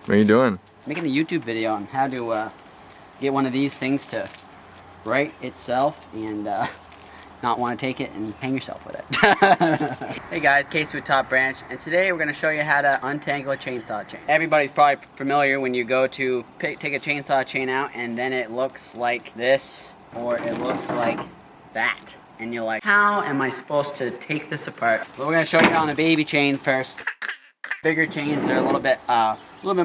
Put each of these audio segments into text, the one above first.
What are you doing? Making a YouTube video on how to get one of these things to right itself and not want to take it and hang yourself with it. Hey guys, Casey with Top Branch, and today we're going to show you how to untangle a chainsaw chain. Everybody's probably familiar when you go to take a chainsaw chain out and then it looks like this or it looks like that. And you're like, how am I supposed to take this apart? Well, we're going to show you on a baby chain first. Bigger chains are a little bit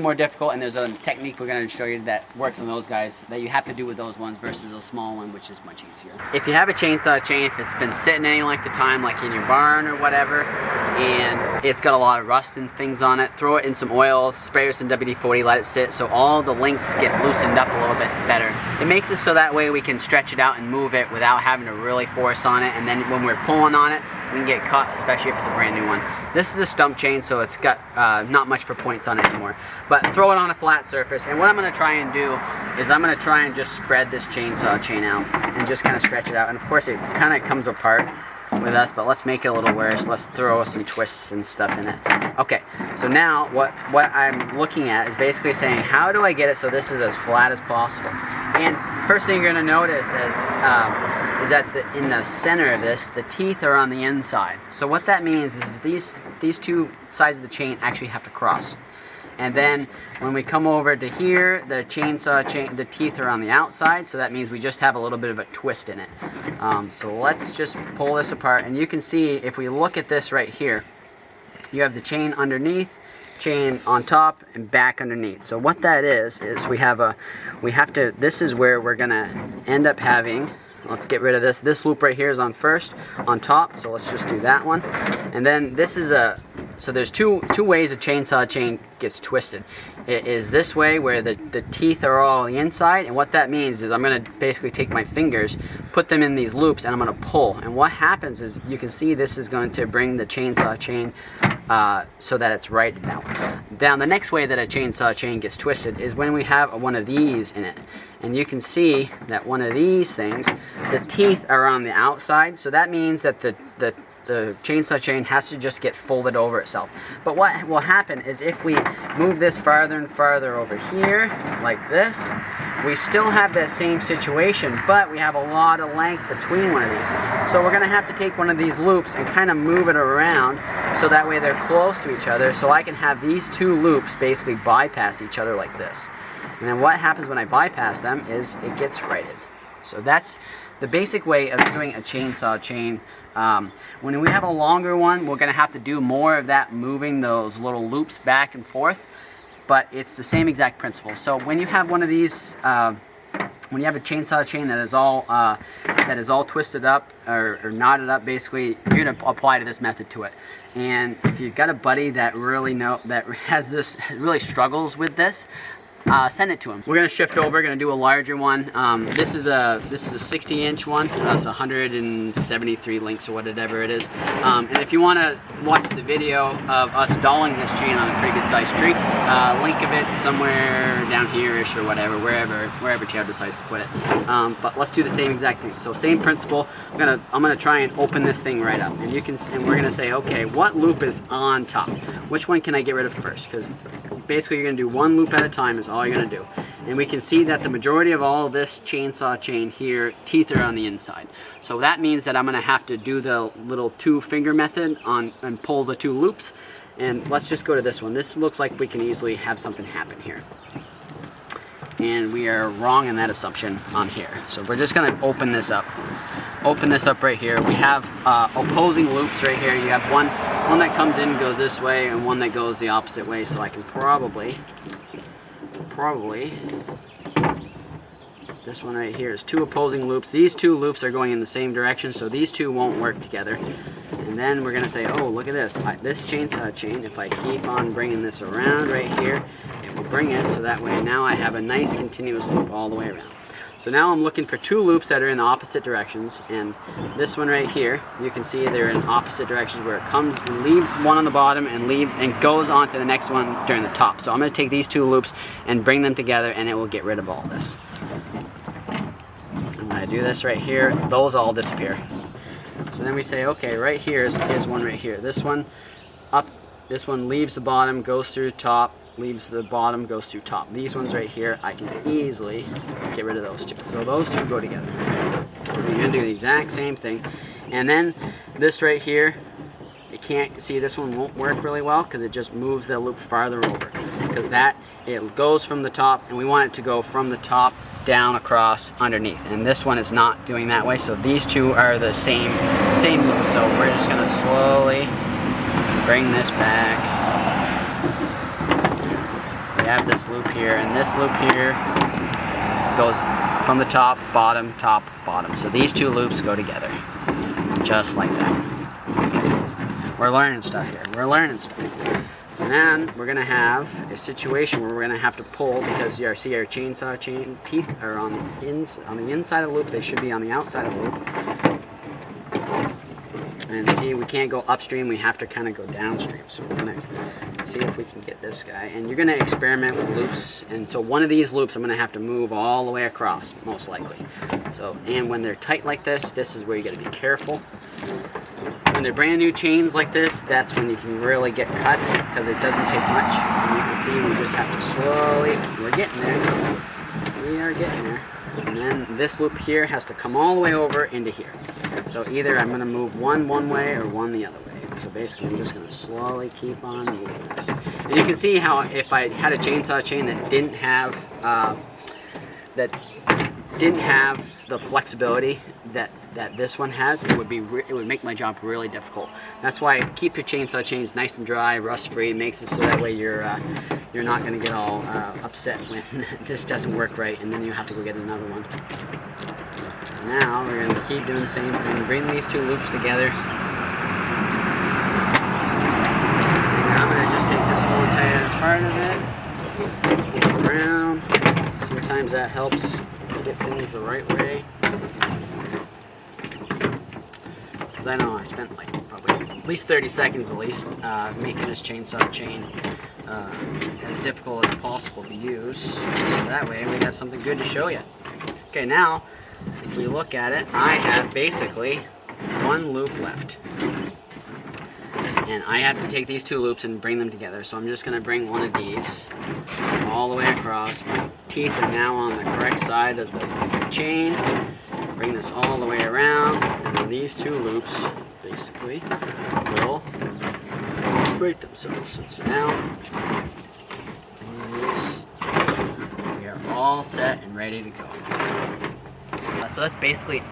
more difficult, and there's a technique we're going to show you that works on those guys that you have to do with those ones versus a small one, which is much easier. If you have a chainsaw chain, if it's been sitting any length of time, like in your barn or whatever, and it's got a lot of rust and things on it, throw it in some oil, spray some WD-40, let it sit so all the links get loosened up a little bit better. It makes it so that way we can stretch it out and move it without having to really force on it, and then when we're pulling on it, we can get cut, especially if it's a brand new one. This is a stump chain, so it's got not much for points on it anymore. But throw it on a flat surface, and what I'm going to try and do is I'm going to try and just spread this chainsaw chain out and just kind of stretch it out. And of course it kind of comes apart with us, but let's make it a little worse. Let's throw some twists and stuff in it. Okay, so now what I'm looking at is basically saying, how do I get it so this is as flat as possible? And first thing you're going to notice is that in the center of this, the teeth are on the inside. So what that means is these two sides of the chain actually have to cross. And then when we come over to here, the chainsaw chain, the teeth are on the outside, so that means we just have a little bit of a twist in it. So let's just pull this apart, and you can see if we look at this right here, you have the chain underneath, chain on top, and back underneath. So what that is this is where we're gonna end up having, let's get rid of this. This loop right here is on top, so let's just do that one. And then this is so there's two ways a chainsaw chain gets twisted. It is this way where the teeth are all on the inside, and what that means is I'm going to basically take my fingers, put them in these loops, and I'm going to pull. And what happens is you can see this is going to bring the chainsaw chain so that it's right now. Now the next way that a chainsaw chain gets twisted is when we have one of these in it. And you can see that one of these things, the teeth are on the outside, so that means that the chainsaw chain has to just get folded over itself. But what will happen is if we move this farther and farther over here, like this, we still have that same situation, but we have a lot of length between one of these. So we're going to have to take one of these loops and kind of move it around so that way they're close to each other, so I can have these two loops basically bypass each other like this. And then what happens when I bypass them is it gets righted. So that's the basic way of doing a chainsaw chain. When we have a longer one, we're going to have to do more of that, moving those little loops back and forth, but it's the same exact principle. So when you have one of these, when you have a chainsaw chain that is all twisted up or knotted up, basically you're going to apply to this method to it. And if you've got a buddy that really really struggles with this, send it to him. We're going to shift over, going to do a larger one. This is a 60-inch one. It's 173 links or whatever it is. And if you want to watch the video of us dolling this chain on a pretty good sized tree, link of it somewhere down here-ish or whatever, wherever Chad decides to put it. But let's do the same exact thing. So same principle. I'm gonna try and open this thing right up, and we're gonna say, okay, what loop is on top? Which one can I get rid of first? Because basically you're going to do one loop at a time is all you're going to do. And we can see that the majority of all this chainsaw chain here, teeth are on the inside. So that means that I'm going to have to do the little two-finger method and pull the two loops. And let's just go to this one. This looks like we can easily have something happen here. And we are wrong in that assumption on here. So we're just going to open this up. Open this up right here. We have opposing loops right here. You have one that comes in and goes this way, and one that goes the opposite way. So I can probably this one right here is two opposing loops. These two loops are going in the same direction, so these two won't work together. And then we're going to say, oh, look at this. This chainsaw chain, if I keep on bringing this around right here, it will bring it so that way now I have a nice continuous loop all the way around. So now I'm looking for two loops that are in opposite directions, and this one right here, you can see they're in opposite directions where it comes and leaves one on the bottom and leaves and goes on to the next one during the top. So I'm going to take these two loops and bring them together, and it will get rid of all this. And when I do this right here, those all disappear. So then we say, okay, right here is one right here. This one up This one leaves the bottom, goes through top, leaves the bottom, goes through top. These ones right here, I can easily get rid of those two. So those two go together. You're gonna do the exact same thing. And then this right here, you can't see, this one won't work really well because it just moves the loop farther over. Because that, it goes from the top, and we want it to go from the top down across underneath. And this one is not doing that way, so these two are the same loop. So we're just gonna slowly bring this back. We have this loop here, and this loop here goes from the top, bottom, top, bottom. So these two loops go together, just like that. Okay. We're learning stuff here. We're learning stuff. So then we're gonna have a situation where we're gonna have to pull, because you see our chainsaw chain teeth are on the inside of the loop. They should be on the outside of the loop. And see, we can't go upstream. We have to kind of go downstream. So we're gonna see if we can get this guy. And you're gonna experiment with loops. And so one of these loops, I'm gonna have to move all the way across, most likely. So, and when they're tight like this is where you gotta be careful. When they're brand new chains like this, that's when you can really get cut, because it doesn't take much. And you can see we just have to slowly, we're getting there. We are getting there. And then this loop here has to come all the way over into here. So either I'm going to move one way or one the other way. So basically I'm just going to slowly keep on moving this. And you can see how if I had a chainsaw chain that didn't have the flexibility that this one has, it would make my job really difficult. That's why keep your chainsaw chains nice and dry, rust free. It makes it so that way you're not going to get all upset when this doesn't work right, and then you have to go get another one. Now we're going to keep doing the same thing. Bring these two loops together. And I'm going to just take this whole entire part of it, pull it around. Sometimes that helps get things the right way. Because I know I spent like probably at least 30 seconds making this chainsaw chain as difficult as possible to use. So that way we have something good to show you. Okay, now if we look at it, I have basically one loop left. And I have to take these two loops and bring them together. So I'm just going to bring one of these all the way across. My teeth are now on the correct side of the chain. Bring this all the way around, and then these two loops basically will break themselves. So now we are all set and ready to go. So that's basically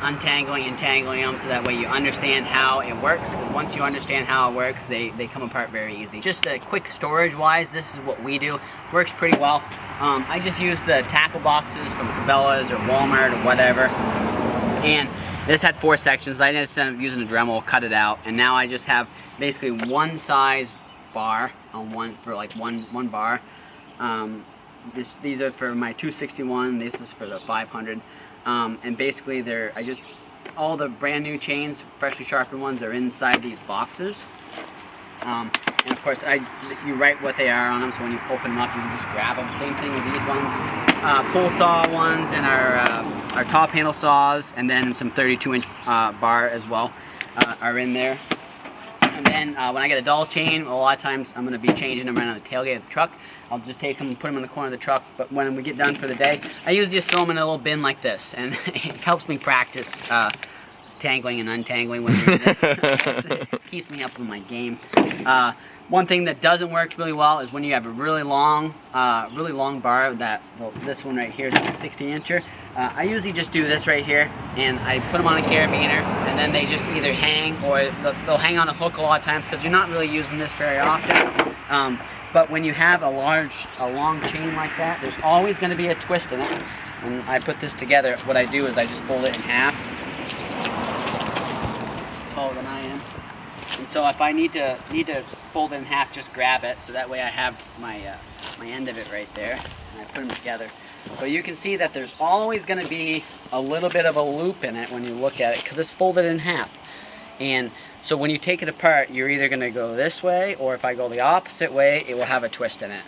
untangling, entangling them, so that way you understand how it works. Because once you understand how it works, they come apart very easy. Just a quick storage wise, this is what we do. Works pretty well. I just use the tackle boxes from Cabela's or Walmart or whatever. And this had 4 sections. I just ended up using a Dremel, cut it out, and now I just have basically one size bar on one bar. These are for my 261. This is for the 500. And basically all the brand new chains, freshly sharpened ones, are inside these boxes. And of course, you write what they are on them, so when you open them up, you can just grab them. Same thing with these ones. Pull saw ones, and our top handle saws, and then some 32-inch bar as well are in there. And then when I get a dull chain, a lot of times I'm going to be changing them around on the tailgate of the truck. I'll just take them and put them in the corner of the truck. But when we get done for the day, I usually just throw them in a little bin like this, and it helps me practice tangling and untangling with this. It keeps me up with my game. One thing that doesn't work really well is when you have a really long bar. This one right here is a 60-incher. I usually just do this right here, and I put them on a carabiner, and then they just either hang, or they'll hang on a hook a lot of times, because you're not really using this very often. But when you have a long chain like that, there's always going to be a twist in it. When I put this together, what I do is I just fold it in half. It's taller than I am. And so if I need to fold it in half, just grab it, so that way I have my end of it right there, and I put them together. But you can see that there's always going to be a little bit of a loop in it when you look at it, because it's folded in half. And so when you take it apart, you're either going to go this way, or if I go the opposite way, it will have a twist in it.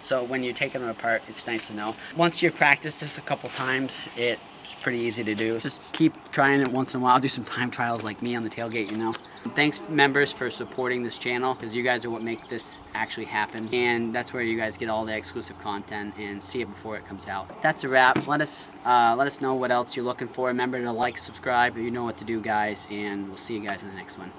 So when you take them apart, it's nice to know. Once you practice this a couple times, it It's pretty easy to do. Just keep trying it once in a while. Do some time trials like me on the tailgate, you know. Thanks members for supporting this channel, because you guys are what make this actually happen, and that's where you guys get all the exclusive content and see it before it comes out. That's a wrap. Let us know what else you're looking for. Remember to like, subscribe, you know what to do, guys, and we'll see you guys in the next one.